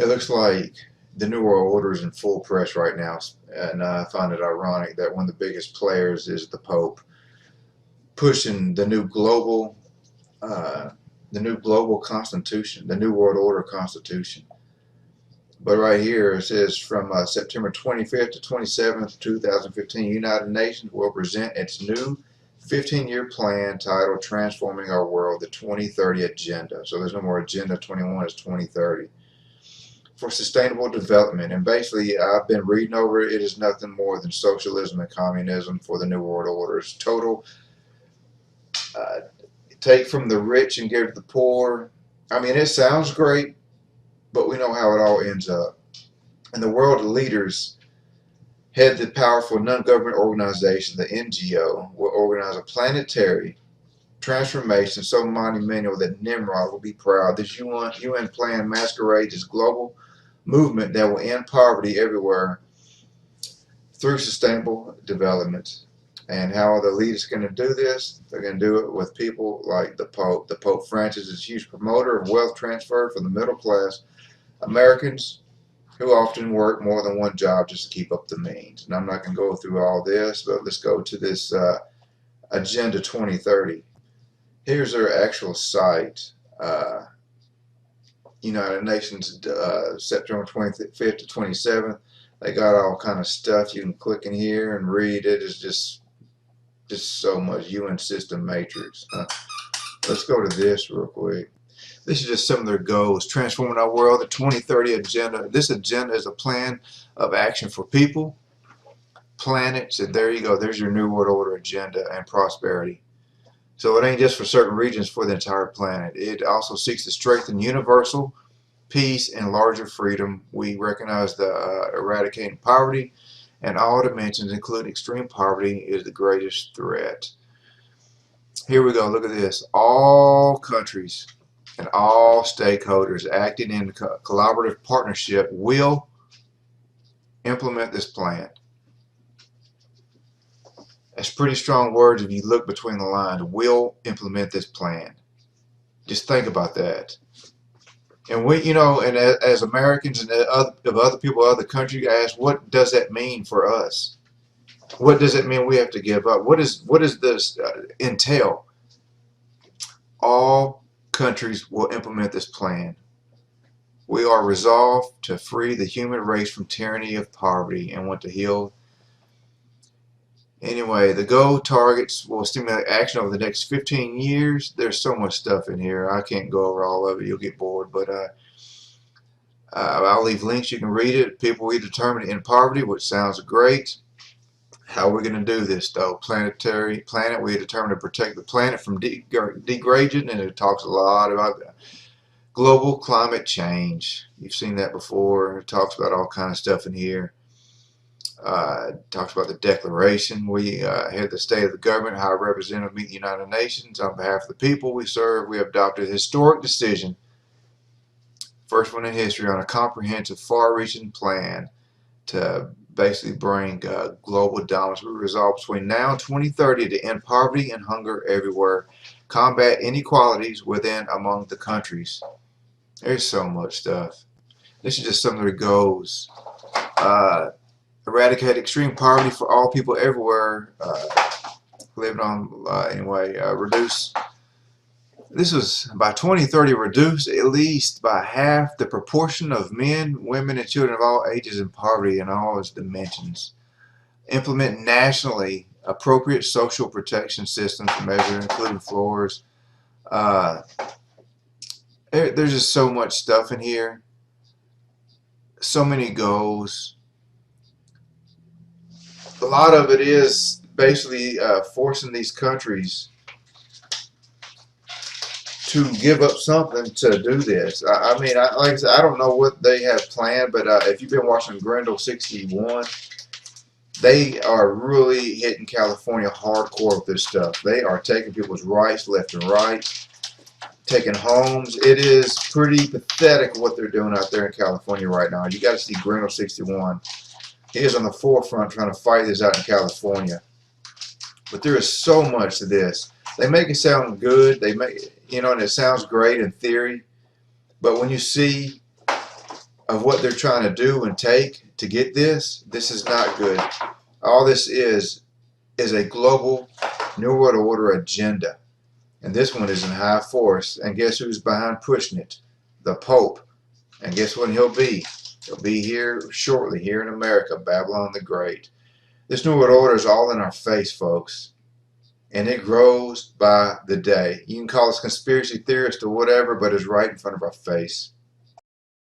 It looks like the New World Order is in full press right now, and I find it ironic that one of the biggest players is the Pope, pushing uh, the new global constitution, the New World Order constitution. But right here it says from September 25th to 27th, 2015, United Nations will present its new 15-year plan titled Transforming Our World, the 2030 Agenda. So there's no more Agenda 21, it's 2030. For sustainable development. And basically, I've been reading over it. It is nothing more than socialism and communism for the New World Order. It's total uh, take from the rich and give to the poor. I mean, it sounds great, but we know how it all ends up. And the world leaders head the powerful non-government organization, the NGO, will organize a planetary transformation so monumental that Nimrod will be proud. This UN plan masquerades as global movement that will end poverty everywhere through sustainable development. And how are the leaders going to do this? They're going to do it with people like the Pope. The Pope Francis is a huge promoter of wealth transfer for the middle class Americans who often work more than one job just to keep up the means. And I'm not going to go through all this, but let's go to this Agenda 2030. Here's their actual site. United Nations, September 25th to 27th. They got all kind of stuff you can click in here and read. It is just so much UN system matrix. Let's go to this real quick. This is just some of their goals. Transforming our world, the 2030 agenda. This agenda is a plan of action for people, planets, and there you go. There's your New World Order agenda and prosperity. So it ain't just for certain regions, for the entire planet. It also seeks to strengthen universal peace and larger freedom. We recognize the eradicating poverty and all dimensions, including extreme poverty, is the greatest threat. Here we go. Look at this. All countries and all stakeholders acting in collaborative partnership will implement this plan. That's pretty strong words if you look between the lines. Will implement this plan. Just think about that. And we, and as Americans and other people, other countries, ask, what does that mean for us? What does it mean we have to give up? What does this entail? All countries will implement this plan. We are resolved to free the human race from tyranny of poverty and want to heal. Anyway, the goal targets will stimulate action over the next 15 years. There's so much stuff in here. I can't go over all of it. You'll get bored. But I'll leave links. You can read it. People we determine to end poverty, which sounds great. How are we going to do this, though? Planet, we determined to protect the planet from degradation, and it talks a lot about global climate change. You've seen that before. It talks about all kind of stuff in here. Talks about the declaration. We head the state of the government, High Representative, meet the United Nations. On behalf of the people we serve, we have adopted a historic decision, first one in history, on a comprehensive, far-reaching plan to basically bring global dominance with results between now and 2030 to end poverty and hunger everywhere, combat inequalities within among the countries. There's so much stuff. This is just some of the goals. Eradicate extreme poverty for all people everywhere. Living on, reduce. This was by 2030, reduce at least by half the proportion of men, women, and children of all ages in poverty in all its dimensions. Implement nationally appropriate social protection systems measured, including floors. There's just so much stuff in here. So many goals. A lot of it is basically forcing these countries to give up something to do this. Like I said, I don't know what they have planned, but if you've been watching Grendel 61, they are really hitting California hardcore with this stuff. They are taking people's rights left and right, taking homes. It is pretty pathetic what they're doing out there in California right now. You got to see Grendel 61. He is on the forefront trying to fight this out in California. But there is so much to this. They make it sound good. They make, and it sounds great in theory. But when you see of what they're trying to do and take to get this, this is not good. All this is a global New World Order agenda. And this one is in high force. And guess who's behind pushing it? The Pope. And guess when he'll be? He'll be here shortly, here in America, Babylon the Great. This New World Order is all in our face, folks. And it grows by the day. You can call us conspiracy theorists or whatever, but it's right in front of our face.